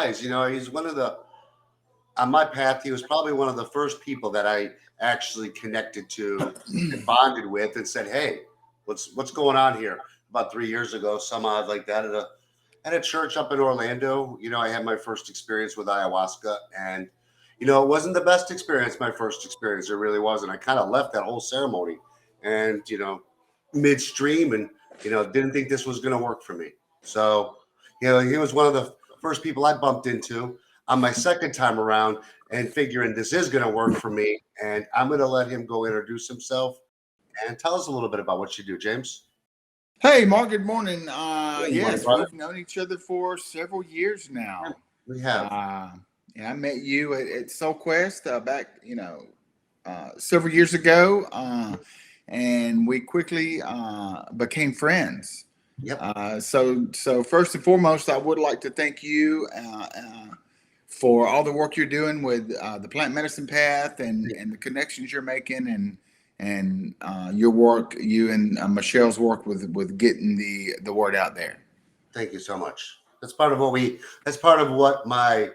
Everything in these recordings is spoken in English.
guys. He's one of the on my path. He was probably one of the first people that I actually connected to and bonded with, and said, "Hey, what's going on here?" About 3 years ago, some odd like that, at a church up in Orlando. I had my first experience with ayahuasca, and it wasn't the best experience. My first experience, it really wasn't. I kind of left that whole ceremony, and midstream, and didn't think this was going to work for me. So, he was one of the first people I bumped into on my second time around, and figuring this is going to work for me. And I'm going to let him go introduce himself and tell us a little bit about what you do, James. Hey, Mark, good morning. Good morning, Yes, brother. we've known each other for several years now. We have. I met you at SoulQuest back, several years ago, and we quickly became friends. Yep. So first and foremost, I would like to thank you for all the work you're doing with the plant medicine path and the connections you're making and your work, you and Michelle's work with getting the word out there. Thank you so much. That's part of what my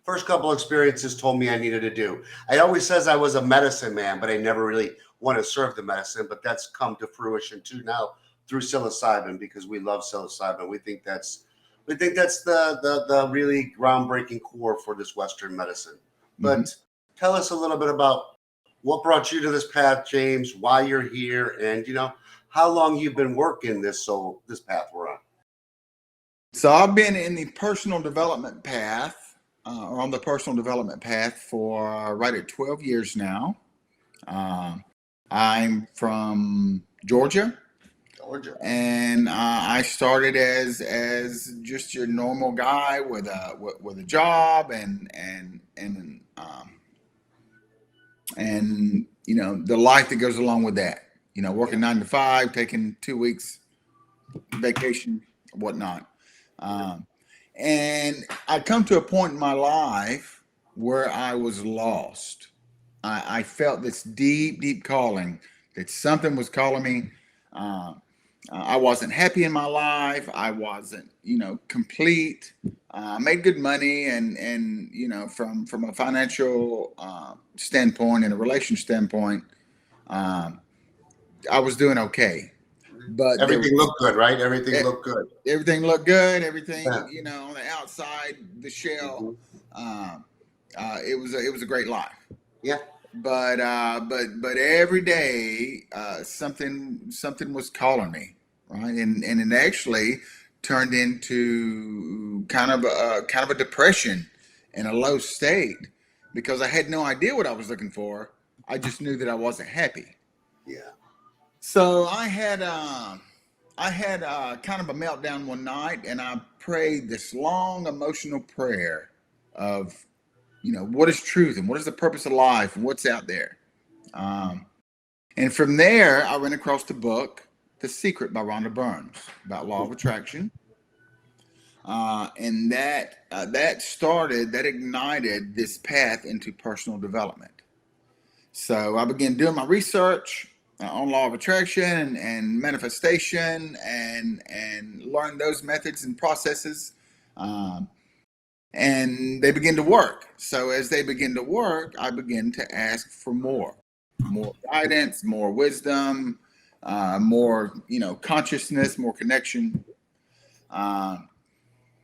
first couple experiences told me I needed to do. I always says I was a medicine man, but I never really want to serve the medicine. But that's come to fruition too now through psilocybin, because we love psilocybin. We think that's the really groundbreaking core for this Western medicine. But tell us a little bit about what brought you to this path, James, why you're here, and how long you've been working this path we're on. So I've been in the personal development path, or on the personal development path for right at 12 years now. I'm from Georgia. And I started as just your normal guy with a job and the life that goes along with that. Working 9 to 5, taking 2 weeks vacation, whatnot. And I come to a point in my life where I was lost. I felt this deep, deep calling that something was calling me. I wasn't happy in my life. I wasn't, complete. I made good money, and from a financial standpoint and a relationship standpoint, I was doing okay. But everything looked good, right? Everything looked good. Everything looked good. Everything, on the outside, the shell, it was a great life. Yeah. But every day something was calling me, right? And it actually turned into kind of a depression and a low state, because I had no idea what I was looking for. I just knew that I wasn't happy. Yeah. So I had kind of a meltdown one night, and I prayed this long emotional prayer of, what is truth and what is the purpose of life and what's out there. And from there, I ran across the book, The Secret by Rhonda Burns, about law of attraction. And that ignited this path into personal development. So I began doing my research on law of attraction and manifestation and learned those methods and processes. And they begin to work. So as they begin to work, I begin to ask for more guidance, more wisdom, more, consciousness, more connection.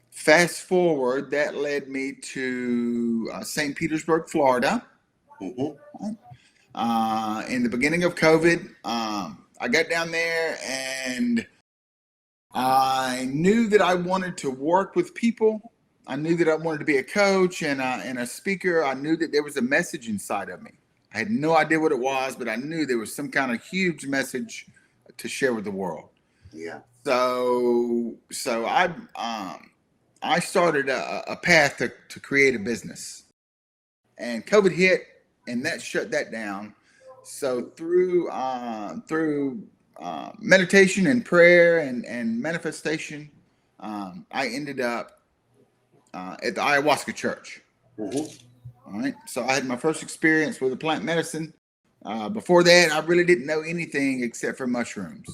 Fast forward, that led me to St. Petersburg, Florida. In the beginning of COVID, I got down there, and I knew that I wanted to work with people. I knew that I wanted to be a coach and a speaker. I knew that there was a message inside of me. I had no idea what it was, but I knew there was some kind of huge message to share with the world. Yeah. So I started a path to create a business, and COVID hit, and that shut that down. So through meditation and prayer and manifestation, I ended up at the ayahuasca church. All right. So I had my first experience with the plant medicine. Before that, I really didn't know anything except for mushrooms.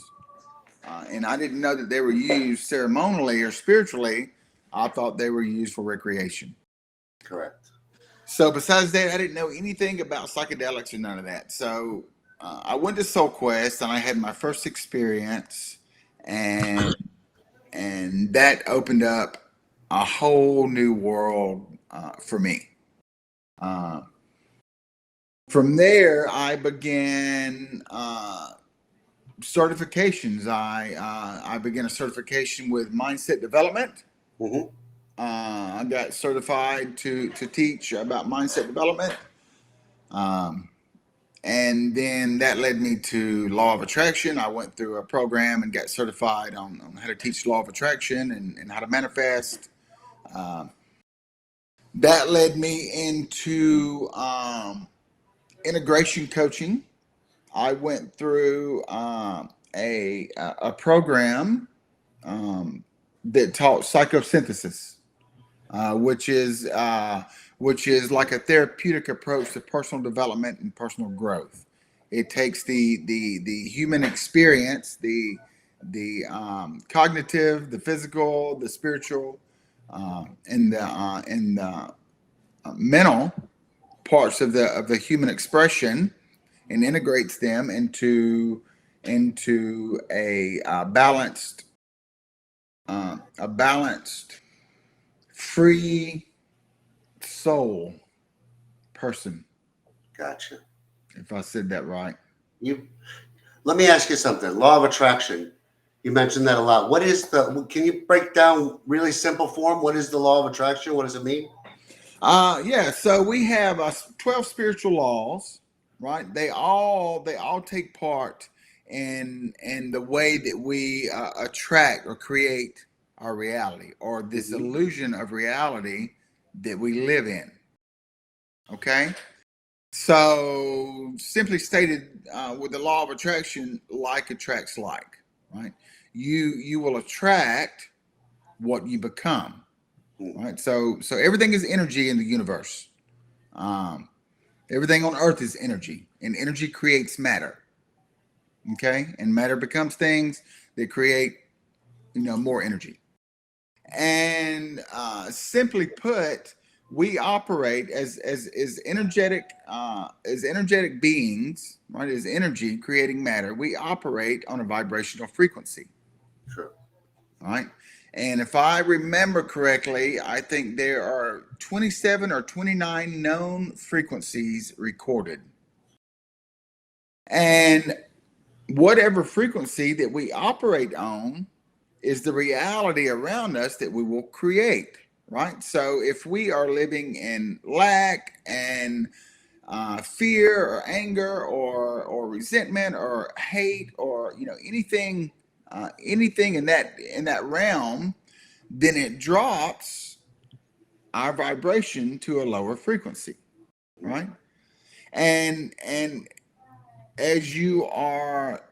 And I didn't know that they were used ceremonially or spiritually I thought they were used for recreation. Correct. So besides that, I didn't know anything about psychedelics or none of that. So I went to Soul Quest and I had my first experience, and that opened up a whole new world for me. Uh, from there, I began certifications. I began a certification with mindset development. Mm-hmm. I got certified to teach about mindset development. And then that led me to law of attraction. I went through a program and got certified on how to teach law of attraction and how to manifest. That led me into integration coaching. I went through a program that taught psychosynthesis, which is like a therapeutic approach to personal development and personal growth. It takes the human experience, the cognitive, the physical, the spiritual, and the mental parts of the human expression, and integrates them into a balanced, free soul person. Gotcha. If I said that right. You Let me ask you something. Law of attraction. You mentioned that a lot. What is can you break down really simple form? What is the law of attraction? What does it mean? Yeah. So we have 12 spiritual laws, right? They all take part in the way that we attract or create our reality, or this Mm-hmm. illusion of reality that we live in. Okay. So, simply stated, with the law of attraction, like attracts like, right? You will attract what you become, right? So everything is energy in the universe. Um, Everything on Earth is energy, and energy creates matter. Okay, and matter becomes things that create, more energy. And simply put, we operate as energetic beings, right? As energy creating matter, we operate on a vibrational frequency, Sure. right? And if I remember correctly, I think there are 27 or 29 known frequencies recorded. And whatever frequency that we operate on is the reality around us that we will create, right? So if we are living in lack and fear or anger or resentment or hate, or anything in that realm, then it drops our vibration to a lower frequency, right? And as you are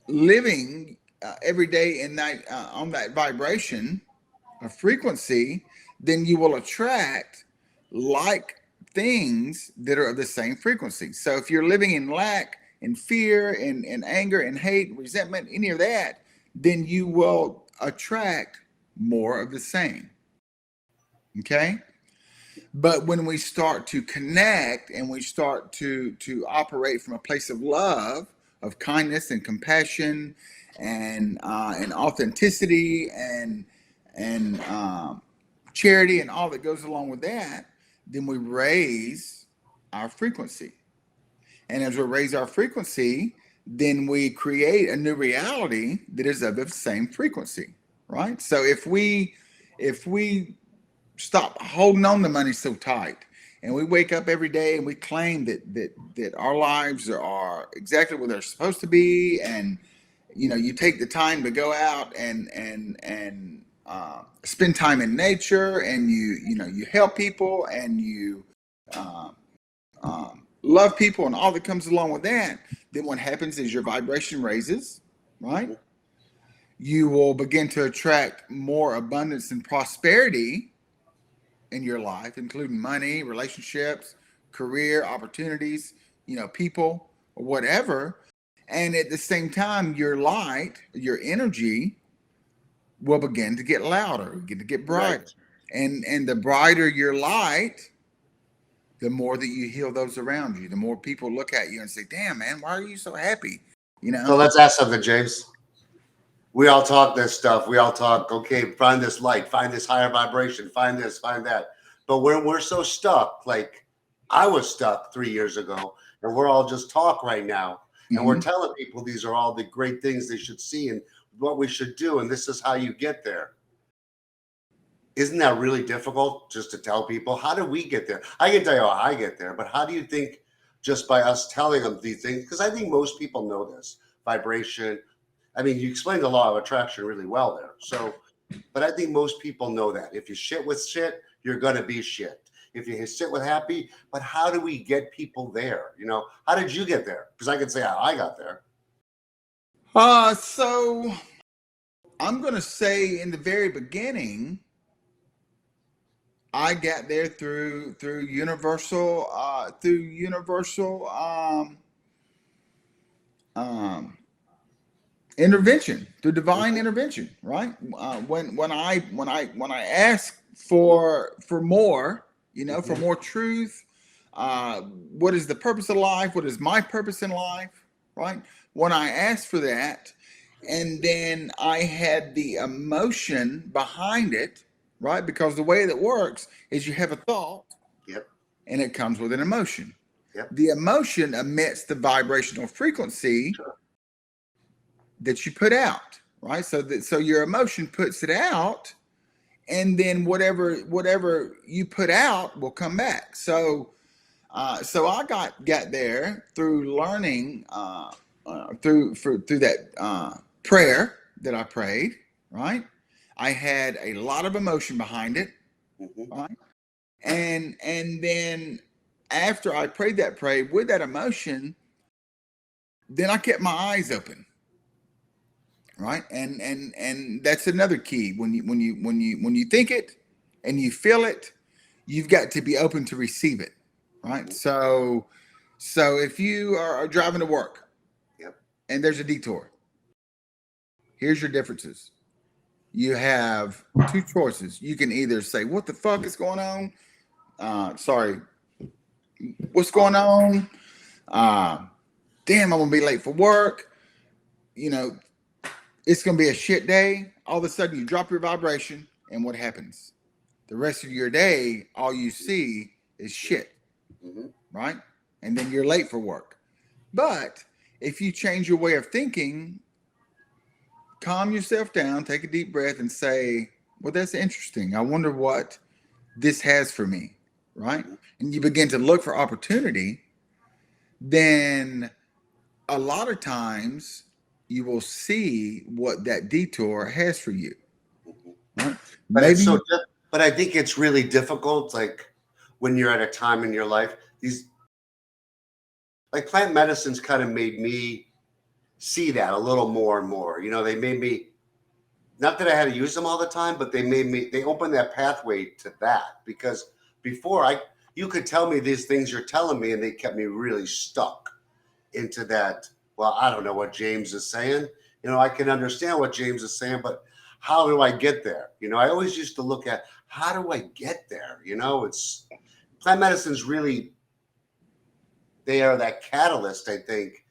living every day in that on that vibration, a frequency, then you will attract like things that are of the same frequency. So if you're living in lack and fear and anger and hate, resentment, any of that, then you will attract more of the same. Okay? But when we start to connect and we start to operate from a place of love, of kindness and compassion, and authenticity and charity and all that goes along with that, then we raise our frequency. And as we raise our frequency, then we create a new reality that is of the same frequency, right? So if we stop holding on to money so tight, and we wake up every day and we claim that our lives are exactly what they're supposed to be, and you take the time to go out and spend time in nature, and you help people, and you love people, and all that comes along with that, then what happens is your vibration raises, right? You will begin to attract more abundance and prosperity in your life, including money, relationships, career opportunities, people, or whatever. And at the same time, your light, your energy will begin to get louder, begin to get brighter. Right. And the brighter your light, the more that you heal those around you, the more people look at you and say, damn, man, why are you so happy? You know? So let's ask something, James. We all talk this stuff. We all talk, okay, find this light, find this higher vibration, find this, find that. But when we're so stuck, like I was stuck 3 years ago, and we're all just talk right now. And we're telling people these are all the great things they should see and what we should do. And this is how you get there. Isn't that really difficult just to tell people? How do we get there? I can tell you how I get there, but how do you think just by us telling them these things? Because I think most people know this vibration. I mean, you explained the law of attraction really well there. So, but I think most people know that if you shit with shit, you're going to be shit. If you sit with happy, but how do we get people there? You know, how did you get there? Because I can say how I got there. So I'm going to say in the very beginning, I got there through universal intervention, through divine intervention, right? When I ask for more, you know, for more truth, what is the purpose of life? What is my purpose in life, right? When I asked for that, and then I had the emotion behind it, right? Because the way that works is you have a thought, Yep. and it comes with an emotion. Yep. The emotion emits the vibrational frequency that you put out, right? So your emotion puts it out, and then whatever you put out will come back. So I got there through learning through that prayer that I prayed, right? I had a lot of emotion behind it, right? And then after I prayed with that emotion, then I kept my eyes open, right? And that's another key. When you think it and you feel it, you've got to be open to receive it, right? So if you are driving to work, and there's a detour, here's your differences. You have two choices. You can either say, what the fuck is going on? Sorry, what's going on? Damn, I'm gonna be late for work. You know, it's gonna be a shit day. All of a sudden you drop your vibration, and what happens? The rest of your day, all you see is shit, right? And then you're late for work. But if you change your way of thinking, calm yourself down, take a deep breath, and say, well, that's interesting. I wonder what this has for me, right? And you begin to look for opportunity, then a lot of times you will see what that detour has for you. Right? But it's so, but I think it's really difficult, like when you're at a time in your life, these like plant medicines kind of made me see that a little more and more. You know, they made me, not that I had to use them all the time, but they opened that pathway to that, because before you could tell me these things you're telling me, and they kept me really stuck into that. Well, I don't know what James is saying. You know, I can understand what James is saying, but how do I get there? You know, I always used to look at, how do I get there? You know, it's plant medicine's really, they are that catalyst, I think,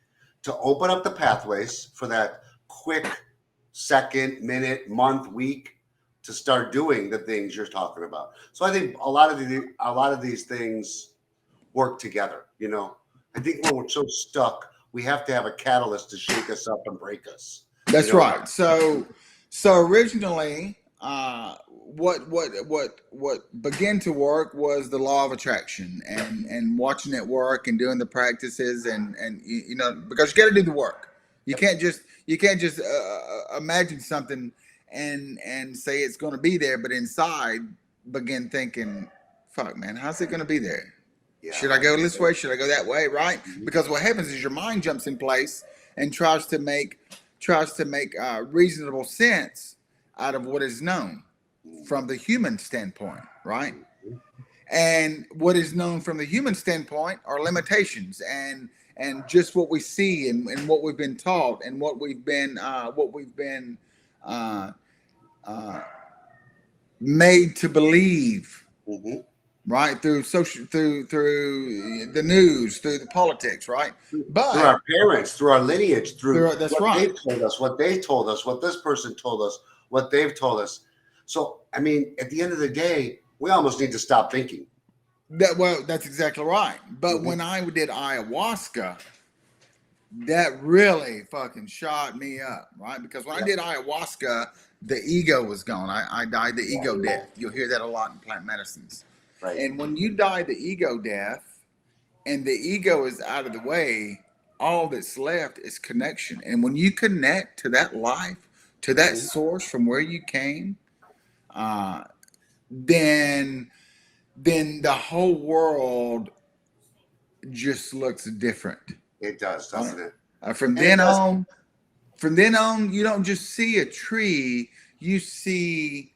to open up the pathways for that quick second, minute, month, week to start doing the things you're talking about. So I think a lot of these things work together. You know, I think when we're so stuck, we have to have a catalyst to shake us up and break us. That's right. So originally, what began to work was the law of attraction, and watching it work and doing the practices, and you know, because you got to do the work. You can't just imagine something and say it's going to be there, but inside begin thinking, fuck, man, how's it going to be there? Yeah. Should I go this way? Should I go that way? Right? Because what happens is your mind jumps in place and tries to make reasonable sense out of what is known from the human standpoint, right? And what is known from the human standpoint are limitations and just what we see and what we've been taught and what we've been uh, made to believe, Mm-hmm. right? Through social, through the news, through the politics, right? Through But our parents, through our lineage, through that's what right. they've told us, what they told us, what this person told us, what they've told us. So, I mean, at the end of the day, we almost need to stop thinking. That's exactly right. But Mm-hmm. when I did ayahuasca, that really fucking shot me up, right? Because when I Yeah. did ayahuasca, the ego was gone. I died the ego death. You'll hear that a lot in plant medicines. Right. And when you die the ego death and the ego is out of the way, all that's left is connection. And when you connect to that life, to that Mm-hmm. source from where you came, uh, then the whole world just looks different. It does, Right? doesn't it? From And it then does. on, from then on, you don't just see a tree, you see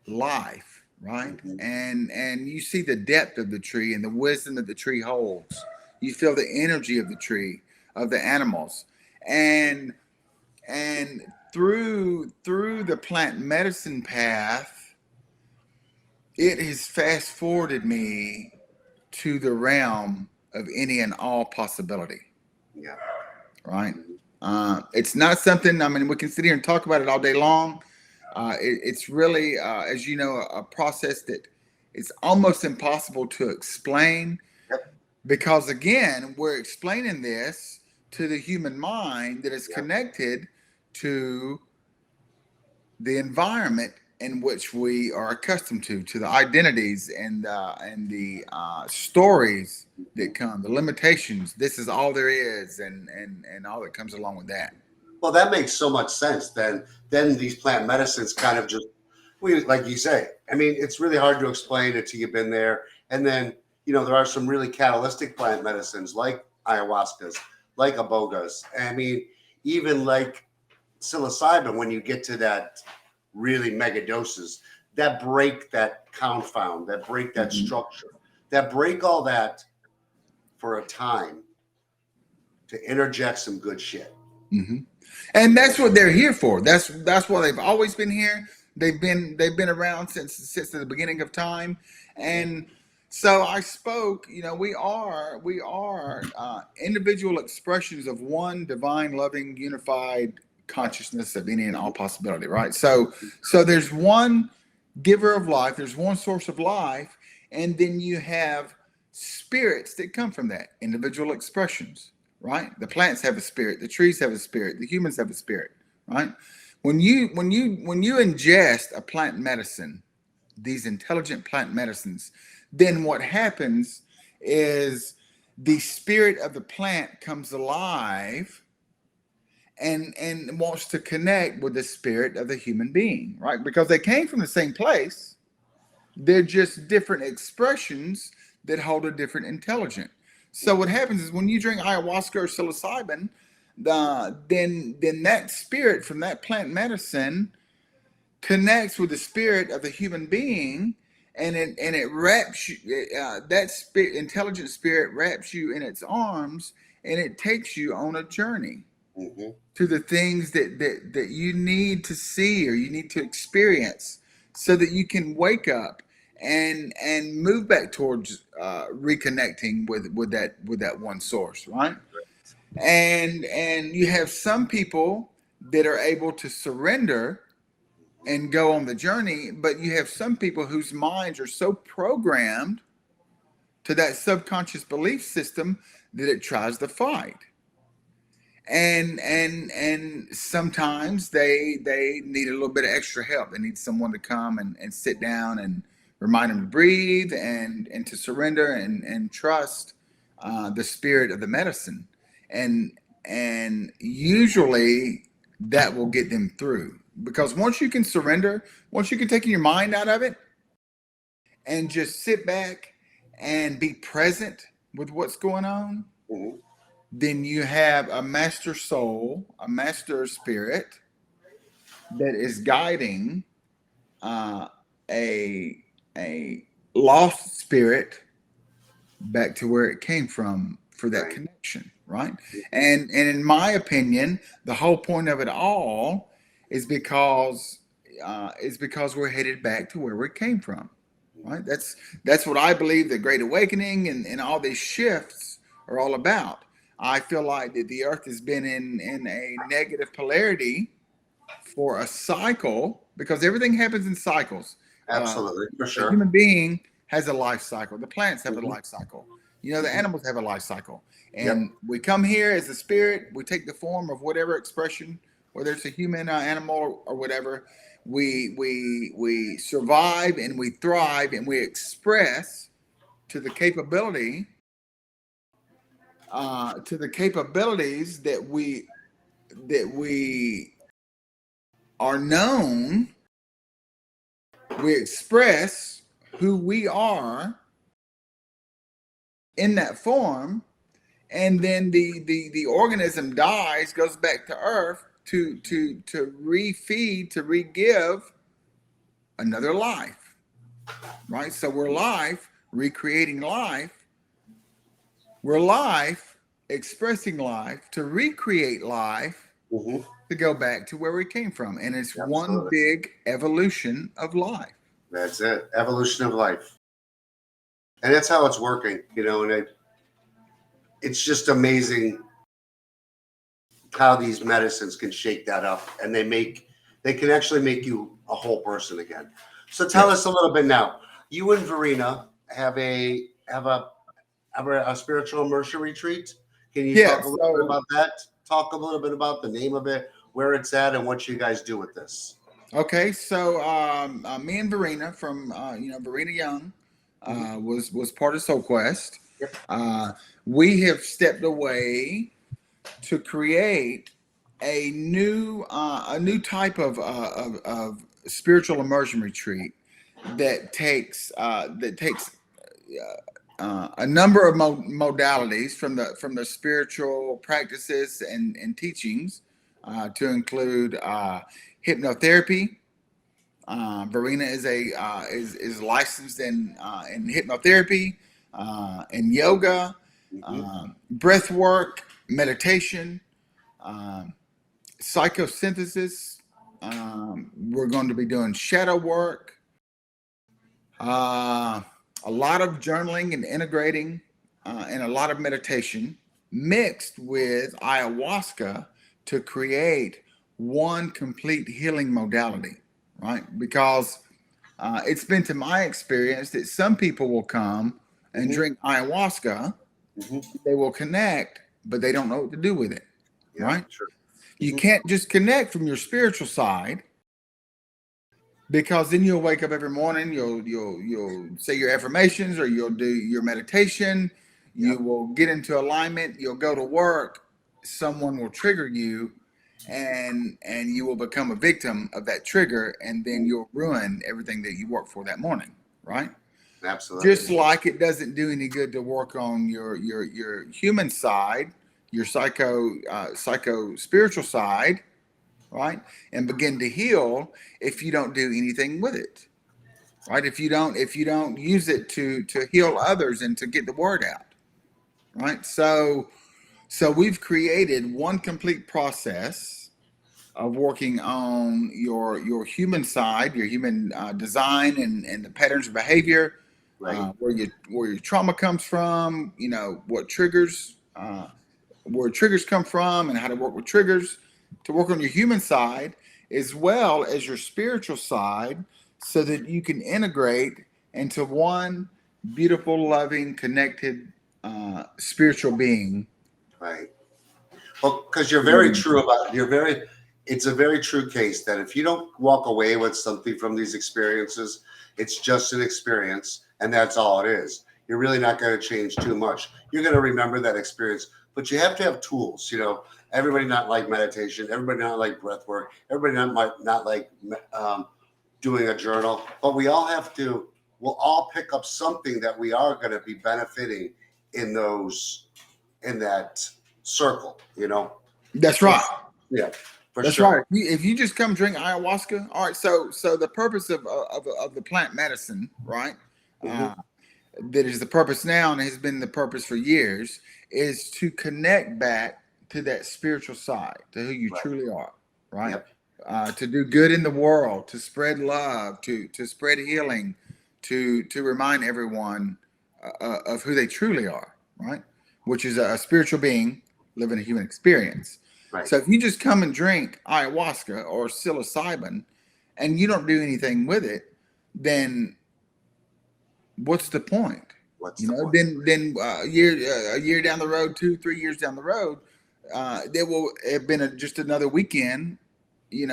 life, right? Mm-hmm. And you see the depth of the tree and the wisdom that the tree holds. You feel the energy of the tree, of the animals. And and through the plant medicine path, it has fast forwarded me to the realm of any and all possibility, Yeah. right? Mm-hmm. It's not something, I mean, we can sit here and talk about it all day long. It's really, as you know, a process that it's almost impossible to explain Yep. because, again, we're explaining this to the human mind that is Yep. connected to the environment in which we are accustomed to the identities and the stories Mm-hmm. that come, the limitations. This is all there is, and all that comes along with that. Well, that makes so much sense. Then these plant medicines kind of just we like you say. I mean, it's really hard to explain until you've been there. And then there are some really catalytic plant medicines like ayahuascas, like abogas. I mean, even like psilocybin. When you get to that really mega doses, that break that confound, that break that Mhm. structure, that break all that for a time to interject some good shit. Mm-hmm. And that's what they're here for. That's why they've always been here. They've been around since the beginning of time, and so I spoke. We are individual expressions of one divine, loving, unified consciousness of any and all possibility. Right. So there's one giver of life. There's one source of life, and then you have spirits that come from that individual expressions, right? The plants have a spirit, the trees have a spirit, the humans have a spirit, right? When you ingest a plant medicine, these intelligent plant medicines, then what happens is the spirit of the plant comes alive and wants to connect with the spirit of the human being, right? Because they came from the same place. They're just different expressions that hold a different intelligence. So what happens is when you drink ayahuasca or psilocybin, then that spirit from that plant medicine connects with the spirit of the human being, and it wraps you. That spirit, intelligent spirit, wraps you in its arms, and it takes you on a journey Mm-hmm. to the things that you need to see or you need to experience so that you can wake up and move back towards reconnecting with that one source, right? And you have some people that are able to surrender and go on the journey, but you have some people whose minds are so programmed to that subconscious belief system that it tries to fight. And sometimes they need a little bit of extra help. They need someone to come and sit down and remind them to breathe and to surrender and trust the spirit of the medicine. And usually that will get them through, because once you can surrender, once you can take your mind out of it and just sit back and be present with what's going on, Mm-hmm. then you have a master soul, a master spirit that is guiding uh, a a lost spirit back to where it came from for that Right. connection, right? And in my opinion, the whole point of it all is because is because we're headed back to where we came from, right? That's what I believe the Great Awakening and all these shifts are all about. I feel like that the Earth has been in a negative polarity for a cycle because everything happens in cycles. Absolutely, for The sure. human being has a life cycle. The plants have a Mhm. life cycle. You know, the Mhm. animals have a life cycle. Yep. And we come here as a spirit. We take the form of whatever expression, whether it's a human, animal, or whatever. We survive and we thrive and we express to the capability to the capabilities that we are known. We express who we are in that form, and then the organism dies, goes back to earth to refeed, to re-give another life, right? So we're life recreating life, we're life expressing life to recreate life, Hmm. to go back to where we came from, and it's one Absolutely. big evolution of life. That's it. Evolution of life. And that's how it's working, and it's just amazing how these medicines can shake that up, and they can actually make you a whole person again. So tell Yes. us a little bit now. You and Verena have a spiritual immersion retreat. Can you Yeah. talk a little bit So about that? Talk a little bit about the name of it, where it's at, and what you guys do with this. okay. So me and Verena from Verena Young Hmm. was part of Soul Quest. Yep. Uh, we have stepped away to create a new type of spiritual immersion retreat that takes a number of modalities from the spiritual practices and teachings to include hypnotherapy. Verena is licensed in hypnotherapy and yoga, Hmm. breath work, meditation, um, psychosynthesis. We're going to be doing shadow work, uh, a lot of journaling and integrating, and a lot of meditation mixed with ayahuasca to create one complete healing modality, right? Because it's been to my experience that some people will come and Hmm. drink ayahuasca, Hmm. they will connect, but they don't know what to do with it, Yeah, right? sure. You Hmm. can't just connect from your spiritual side because then you'll wake up every morning, you'll say your affirmations or you'll do your meditation, you Yep. will get into alignment, you'll go to work, someone will trigger you, and you will become a victim of that trigger, and then you'll ruin everything that you worked for that morning, right? Absolutely. Just like it doesn't do any good to work on your human side, your psycho spiritual side, right? And begin to heal if you don't do anything with it, right? If you don't use it to heal others and to get the word out, right? So we've created one complete process of working on your human side, your human design and the patterns of behavior, Right. where your trauma comes from, what triggers where triggers come from and how to work with triggers, to work on your human side as well as your spiritual side so that you can integrate into one beautiful, loving, connected spiritual being. Right. Well, because it's a very true case that if you don't walk away with something from these experiences, it's just an experience and that's all it is. You're really not going to change too much. You're going to remember that experience, but you have to have tools. Everybody not like meditation, everybody not like breath work, everybody not like doing a journal, but we'll all pick up something that we are going to be benefiting in in that circle. That's So right. yeah, for That's right. sure. If you just come drink ayahuasca, all right. So the purpose of the plant medicine, right? Hmm. Uh, that is the purpose now and has been the purpose for years, is to connect back to that spiritual side, to who you Right. truly are, right? Yep. to do good in the world, to spread love, to spread healing, to remind everyone of who they truly are, right? Which is a spiritual being living a human experience. Right. So if you just come and drink ayahuasca or psilocybin and you don't do anything with it, then what's the point? What's You the know, point? then a year down the road, 2-3 years down the road, there will have been just another weekend, in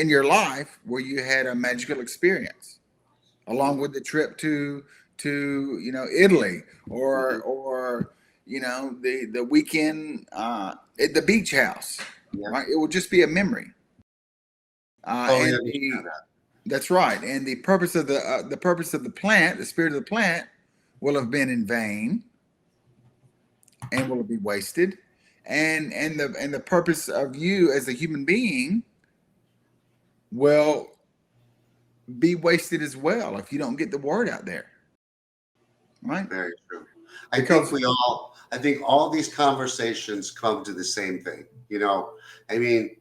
your life where you had a magical experience, along with the trip to Italy, Mm-hmm. or the weekend at the beach house, Yeah. right? It will just be a memory. Totally And understand that. that's right. And the purpose of the purpose of the plant, the spirit of the plant, will have been in vain and will be wasted. And the purpose of you as a human being will be wasted as well if you don't get the word out there, right? Very true. Because I think all these conversations come to the same thing. I mean,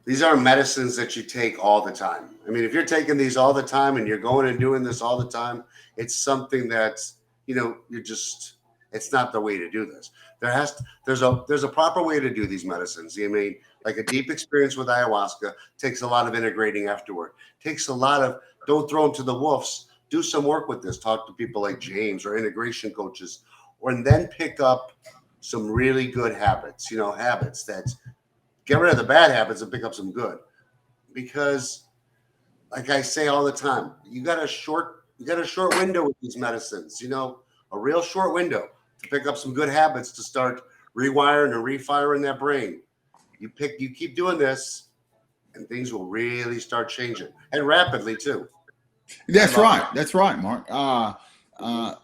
these are medicines that you take all the time. I mean, if you're taking these all the time and you're going and doing this all the time, it's something that's, it's not the way to do this. There's a proper way to do these medicines. I mean, like a deep experience with ayahuasca takes a lot of integrating afterward. Takes a lot of, don't throw them to the wolves. Do some work with this. Talk to people like James or integration coaches, and then pick up some really good habits, habits that get rid of the bad habits and pick up some good. Because like I say all the time, you got a short window with these medicines, a real short window to pick up some good habits to start rewiring or refiring that brain. You keep doing this and things will really start changing, and rapidly too. I that's love right. That's right, Mark. it.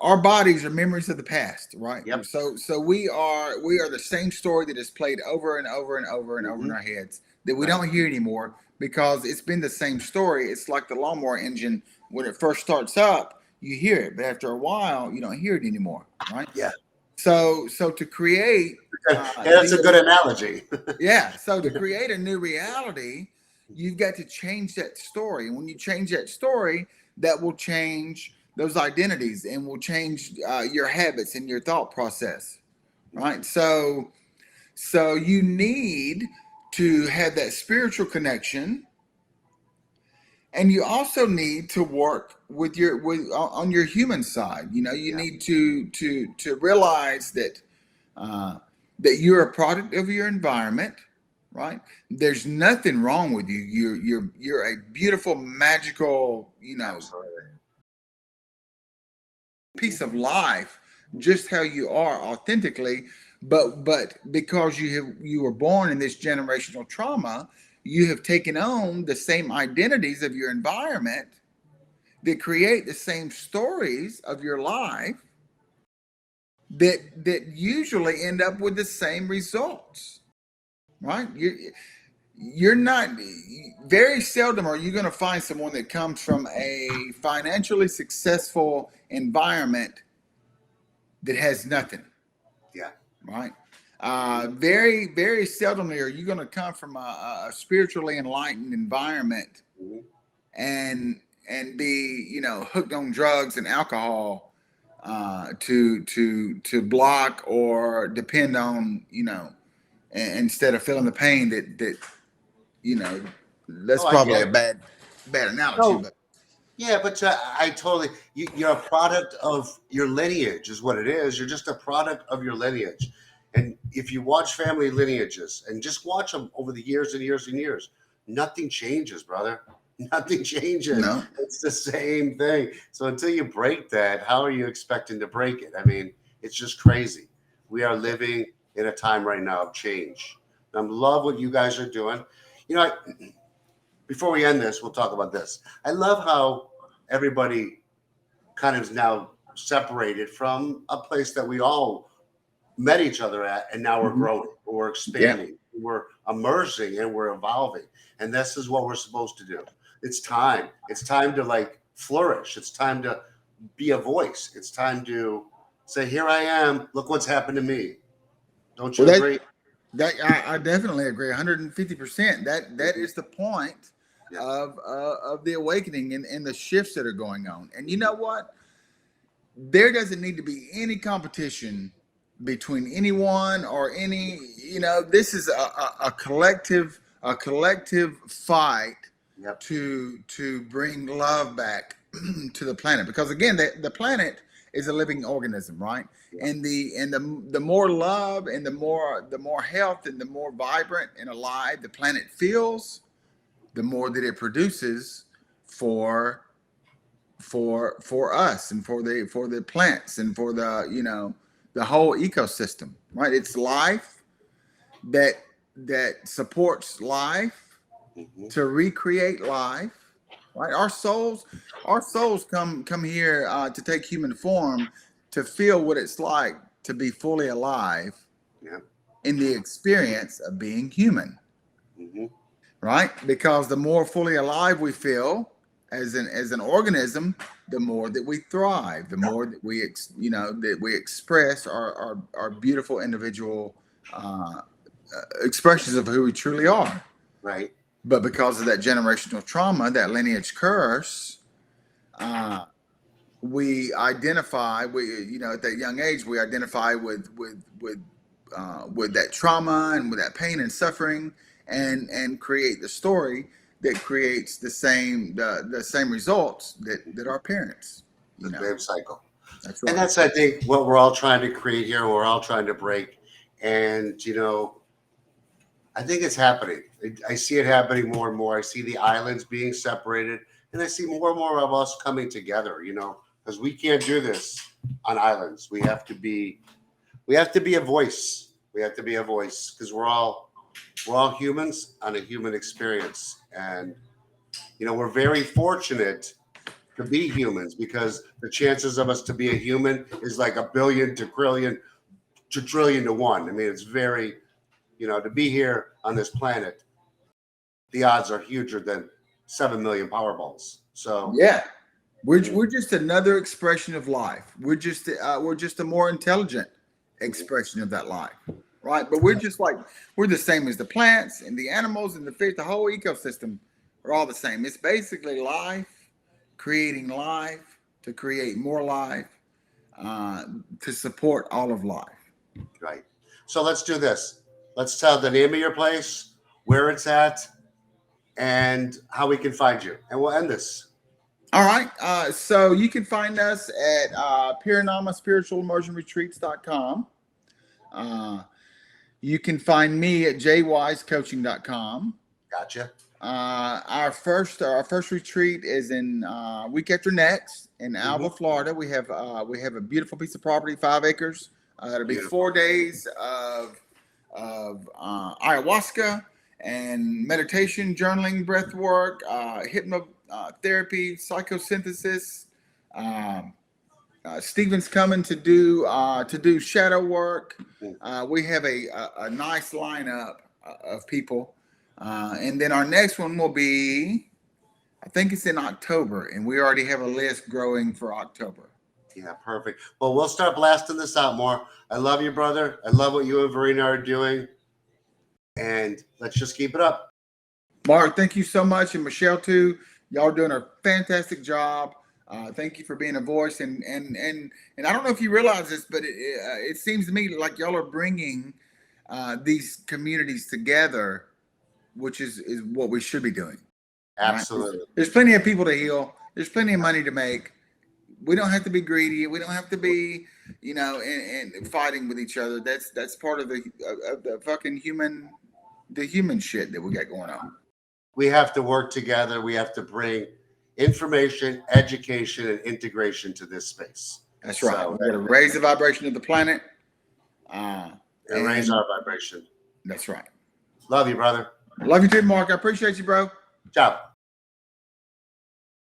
Our bodies are memories of the past, right? Yep. So we are the same story that is played over and over and over and over in Mm-hmm. our heads that we Right. don't hear anymore because it's been the same story. It's like the lawnmower engine. When it first starts up, you hear it, but after a while, you don't hear it anymore, right? Yeah. So to create Yeah, that's a good analogy. yeah, so to create a new reality, you've got to change that story. And when you change that story, that will change those identities and will change your habits and your thought process, right? So you need to have that spiritual connection, and you also need to work with on your human side. You Yeah. need to realize that that you're a product of your environment, right? There's nothing wrong with you. You're a beautiful, magical, Absolutely. piece of life, just how you are authentically. But because you were born in this generational trauma, you have taken on the same identities of your environment that create the same stories of your life that usually end up with the same results, right? You're not, very seldom are you going to find someone that comes from a financially successful environment that has nothing, Yeah. right? Very, very seldomly are you going to come from a spiritually enlightened environment Mm-hmm. and be, hooked on drugs and alcohol to block or depend on, instead of feeling the pain that that's Oh, I probably get a it. bad analogy, No, but yeah, but I totally, you're a product of your lineage, is what it is. You're just a product of your lineage. And if you watch family lineages and just watch them over the years and years and years, nothing changes, brother. Nothing changes. no. It's the same thing. So until you break that, how are you expecting to break it? I mean, it's just crazy. We are living in a time right now of change. I love what you guys are doing. You know, before we end this, we'll talk about this. I love how everybody kind of is now separated from a place that we all met each other at, and now we're Mhm. growing, we're Yeah. expanding, we're immersing, and we're evolving. And this is what we're supposed to do. It's time. It's time to like flourish. It's time to be a voice. It's time to say, "Here I am. Look what's happened to me." Don't Well, you agree? That I definitely agree, 150%. That is the point of the awakening and the shifts that are going on. And you know what? There doesn't need to be any competition between anyone or any. This is a collective fight Yep. to bring love back to the planet, because again, the planet is a living organism, right? Yeah. And the more love and the more health and the more vibrant and alive the planet feels, the more that it produces for us and for the plants and for the whole ecosystem, right? It's life that supports life Mm-hmm. to recreate life, right? Our souls come here to take human form, to feel what it's like to be fully alive Yeah. in the experience of being human, Mm-hmm. right? Because the more fully alive we feel as an organism, the more that we thrive, the more that we express our beautiful individual expressions of who we truly are. Right. But because of that generational trauma, that lineage curse, we identify. At that young age, we identify with that trauma and with that pain and suffering, and create the story that creates the same results that our parents. The same cycle. That's And right. that's, I think, what we're all trying to create here. We're all trying to break. And, I think it's happening. I see it happening more and more. I see the islands being separated, and I see more and more of us coming together, because we can't do this on islands. We have to be a voice. We have to be a voice, because we're all humans on a human experience. And, we're very fortunate to be humans, because the chances of us to be a human is like a billion to trillion to one. I mean, it's very, to be here on this planet, the odds are huger than 7 million Powerballs. So Yeah, we're just another expression of life. We're just a more intelligent expression of that life, right? But we're the same as the plants and the animals and the fish. The whole ecosystem are all the same. It's basically life creating life to create more life, to support all of life. right. So let's do this. Let's tell the name of your place, where it's at, and how we can find you. And we'll end this. All right. So you can find us at Paranama Spiritual Immersion Retreats.com. You can find me at jwisecoaching.com. Gotcha. Our first retreat is in week after next in Alva, Florida. We have a beautiful piece of property, 5 acres. It'll be 4 days of ayahuasca and meditation, journaling, breath work, hypnotherapy, psychosynthesis. Stephen's coming to do shadow work. We have a nice lineup of people, and then our next one will be, I think it's in October, and we already have a list growing for October. Yeah, perfect. Well, we'll start blasting this out more. I love you, brother. I love what you and Verena are doing, and let's just keep it up. Mark, thank you so much, and Michelle too. Y'all are doing a fantastic job. Thank you for being a voice, and I don't know if you realize this, but it seems to me like y'all are bringing these communities together, which is what we should be doing. Absolutely. Right? There's plenty of people to heal. There's plenty of money to make. We don't have to be greedy. We don't have to be, and fighting with each other. That's part of the fucking human shit that we got going on. We have to work together. We have to bring information, education, and integration to this space. That's right. So, we got to raise the vibration of the planet. And raise our vibration. That's right. Love you, brother. Love you too, Mark. I appreciate you, bro. Ciao.